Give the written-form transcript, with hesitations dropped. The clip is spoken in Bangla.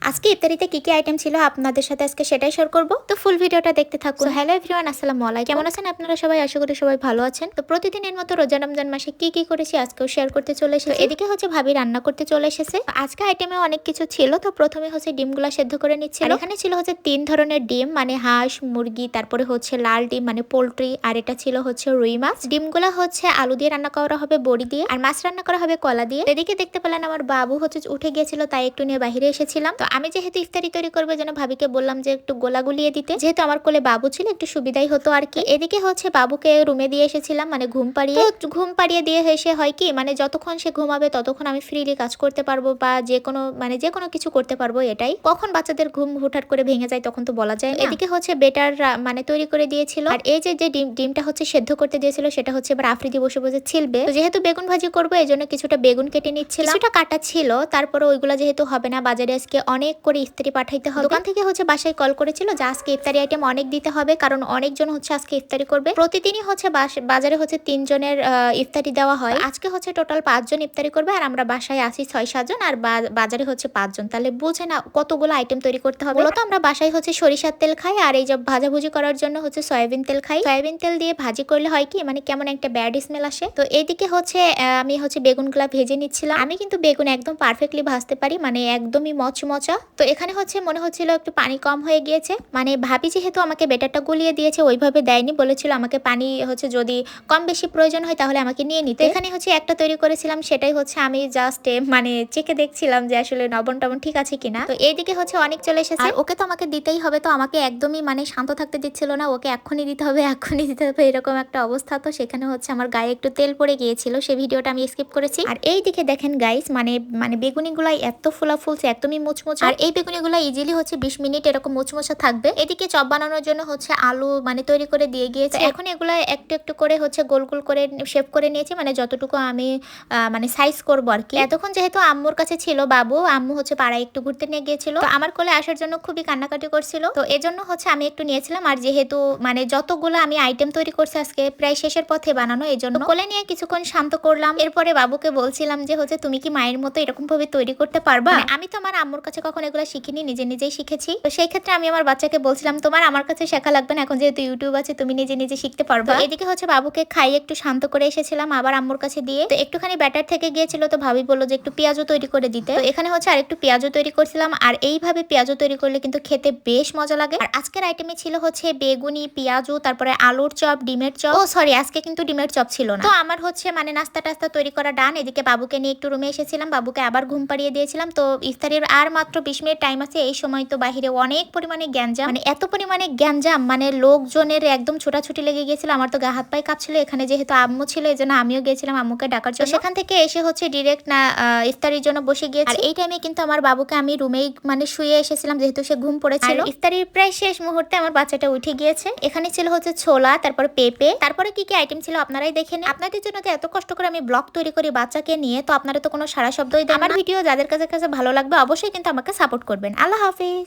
আজকে ইফতারিতে কি কি আইটেম ছিল আপনাদের সাথে আজকে সেটাই শেয়ার করব। তো ফুল ভিডিওটা দেখতে থাকুন। হ্যালো এভরিওয়ান, আসসালামু আলাইকুম। কেমন আছেন আপনারা সবাই? আশা করি সবাই ভালো আছেন। তো প্রতিদিনের মতো রোজা রমজান মাসে কি কি করেছি আজকেও শেয়ার করতে চলে এসেছি। এদিকে হচ্ছে ভাবি রান্না করতে চলে এসেছে। আজকে আইটেমে অনেক কিছু ছিল। তো প্রথমে হচ্ছে ডিমগুলা সেদ্ধ করে নিচ্ছিল। এখানে ছিল হচ্ছে 3 ধরনের ডিম, মানে হাঁস, মুরগি, তারপরে হচ্ছে লাল ডিম মানে পোল্ট্রি, আর এটা ছিল হচ্ছে রুই মাছ। ডিমগুলা হচ্ছে আলু দিয়ে রান্না করা হবে, বড়ি দিয়ে, আর মাছ রান্না করা হবে কলা দিয়ে। এদিকে দেখতে পেলেন আমার বাবু হচ্ছে উঠে গিয়েছিল, তাই একটু নিয়ে বাইরে এসেছিলাম। তো আমি যেহেতু ইফতারি তৈরি করবে যেন ভাবিকে বললাম যে একটু গোলা গুলিয়ে দিতে, যেহেতু আমার কোলে বাবু ছিল একটু সুবিধাই হতো আর কি। এদিকে হচ্ছে বাবুকে রুমে দিয়ে এসেছিলাম, মানে ঘুম পাড়িয়ে দিয়ে এসে হয় কি, মানে যতক্ষণ সে ঘুমাবে ততক্ষণ আমি ফ্রিলি কাজ করতে পারবো বা যে কোনো কিছু করতে পারবো। এটাই কখন বাচ্চাদের ঘুম হুটহাট করে ভেঙে যায় তখন তো বলা যায় না। এদিকে হচ্ছে বেটার মানে তৈরি করে দিয়েছিল, আর এই যে ডিমটা হচ্ছে সেদ্ধ করতে দিয়েছিল সেটা হচ্ছে এবার আফ্রিদি বসে বসে ছিলবে। তো যেহেতু বেগুন ভাজি করবো এই জন্য কিছুটা বেগুন কেটে নিচ্ছিলাম, কিছুটা কাটা ছিল। তারপরে ওইগুলা যেহেতু হবে না, বাজারে আজকে অনেক করে ইফতারি পাঠাইতে হবে। দোকান থেকে হচ্ছে বাসায় কল করেছিল যে আজকে ইফতারি আইটেম অনেক দিতে হবে, কারণ অনেকজন হচ্ছে আজকে ইফতারি করবে। প্রতিদিনই হচ্ছে বাজারে হচ্ছে 3 জনের ইফতারি দেওয়া হয়। আজকে হচ্ছে টোটাল 5 জন ইফতারি করবে, আর আমরা বাসায় আসি 6-7 জন, আর বাজারে হচ্ছে 5 জন। তাহলে বুঝে না কতগুলো আইটেম তৈরি করতে হবে। মূলত আমরা বাসায় হচ্ছে সরিষার তেল খাই, আর এই যে ভাজাভুজি করার জন্য হচ্ছে সয়াবিন তেল খাই। সয়াবিন তেল দিয়ে ভাজি করলে হয় কি, মানে কেমন একটা ব্যাড স্মেল আসে। তো এইদিকে হচ্ছে আমি হচ্ছে বেগুনগুলা ভেজে নিচ্ছিলাম। আমি কিন্তু বেগুন একদম পারফেক্টলি ভাজতে পারি, মানে একদমই মচমচা। তো এখানে হচ্ছে মনে হচ্ছিল একটু পানি কম হয়ে গিয়েছে, মানে ভাবি যেহেতু আমাকে বেটারটা গুলিয়ে দিয়েছে ওইভাবে দেয়নি, বলেছিল আমাকে পানি হচ্ছে যদি কম বেশি প্রয়োজন হয় তাহলে আমাকে নিয়ে নিতে। এখানে হচ্ছে একটা তৈরি করেছিলাম, সেটাই হচ্ছে আমি জাস্ট মানে চেকে দেখছিলাম যে আসলে লবণ টবণ ঠিক আছে কিনা। তো এইদিকে হচ্ছে অনেক চলে এসেছে, আর ওকে তো আমাকে দিতেই হবে। তো আমাকে একদমই মানে শান্ত থাকতে দিচ্ছিল না, ওকে এক্ষুনি দিতে হবে এরকম একটা অবস্থা। তো সেখানে হচ্ছে আমার গায়ে একটু তেল পড়ে গিয়েছিল, সেই ভিডিওটা আমি স্কিপ করেছি। আর এই দিকে দেখেন গাইস, মানে বেগুনিগুলাই এত ফোলা ফুলছে, একদমই মুচমুচে। আর এই বেগুনিগুলো ইজিলি হচ্ছে 20 মিনিট এরকম মুচমুচে থাকবে। এদিকে চপ বানানোর জন্য হচ্ছে আলু মানে তৈরি করে দিয়ে গিয়েছে। এখন এগুলা একটু একটু করে হচ্ছে গোল গোল করে শেপ করে নিয়েছি, মানে যতটুকু আমি মানে সাইজ করবো আর কি। এতক্ষণ যেহেতু আম্মুর কাছে ছিল বাবু, আম্মু হচ্ছে পাড়ায় একটু ঘুরতে নিয়ে গিয়েছিল, তো আমার কোলে আসার জন্য খুবই কান্নাকাটি করছিল। তো এজন্য হচ্ছে আমি একটু নিয়েছিলাম, আর যেহেতু মানে যতগুলো আমি আইটেম তৈরি করছি আজকে প্রায় শেষের পথে বানানো, এই জন্য কোলে নিয়ে কিছুক্ষণ শান্ত করলাম। এরপরে বাবুকে বলছিলাম যে হচ্ছে তুমি কি মায়ের মতো এরকম ভাবে তৈরি করতে পারবা? আমি তো আমার আম্মুর কাছে কখন এগুলো শিখিনি, নিজেই শিখেছি। তো সেই ক্ষেত্রে আমি আমার বাচ্চাকে বলছিলাম তোমার আমার কাছে শেখা লাগবে না, এখন যেহেতু ইউটিউব আছে তুমি নিজে শিখতে পারবা। এদিকে হচ্ছে বাবুকে খাইয়ে একটু শান্ত করে এসেছিলাম আবার আম্মুর কাছে দিয়ে। তো একটুখানি ব্যাটার থেকে গিয়েছিল, তো ভাবি বললো যে একটু পেঁয়াজও তৈরি করে দিতে। তো এখানে হচ্ছে আর একটু পেঁয়াজও তৈরি করছিলাম, আর এইভাবে পেঁয়াজও তৈরি করলে কিন্তু খেতে বেশ মজা লাগে। আর আজকের আইটেমে ছিল হচ্ছে বেগুনি, পেঁয়াজু, তারপরে আলুর চপ, ডিমের চপ। ও সরি, আজকে কিন্তু ডিমের চপ ছিল না। তো আমার হচ্ছে মানে নাস্তা টাস্তা তৈরি করা ডান। এদিকে বাবুকে নিয়ে একটু রুমে এসেছিলাম, বাবুকে আবার ঘুম পাড়িয়ে দিয়েছিলাম। তো ইফতারির আর মাত্র 20 মিনিট টাইম আছে। এই সময় তো বাহিরে অনেক পরিমাণে গ্যাঞ্জাম, মানে এত পরিমাণে গ্যাঞ্জাম, মানে লোকজনের একদম ছোটাছুটি লেগে গিয়েছিল। আমার তো গা হাত পায়ে কাঁপছিল। এখানে যেহেতু আম্মু ছিল এই জন্য আমিও গিয়েছিলাম আম্মুকে ডাকার জন্য। সেখান থেকে এসে হচ্ছে ডিরেক্ট না ইফতারির জন্য বসে গিয়েছি। আর এই টাইমে কিন্তু আমার বাবুকে আমি রুমেই মানে শুয়ে এসেছিলাম, যেহেতু সে ঘুম পড়েছিল। ইফতারির প্রায় শেষ মুহূর্তে আমার বাচ্চাটা উঠে গিয়েছে। এখানে ছিল হচ্ছে ছোলা, তারপরে পেঁপে, তারপরে কি কি আইটেম ছিল আপনারাই দেখে নিন। আপনাদের জন্য তো এত কষ্ট করে আমি ব্লগ তৈরি করি বাচ্চাকে নিয়ে, তো আপনারা তো কোনো সারা শব্দই দেন না। আমার ভিডিও যাদের কাছে ভালো লাগবে অবশ্যই কিন্তু আমাকে সাপোর্ট করবেন। আল্লাহ হাফিজ।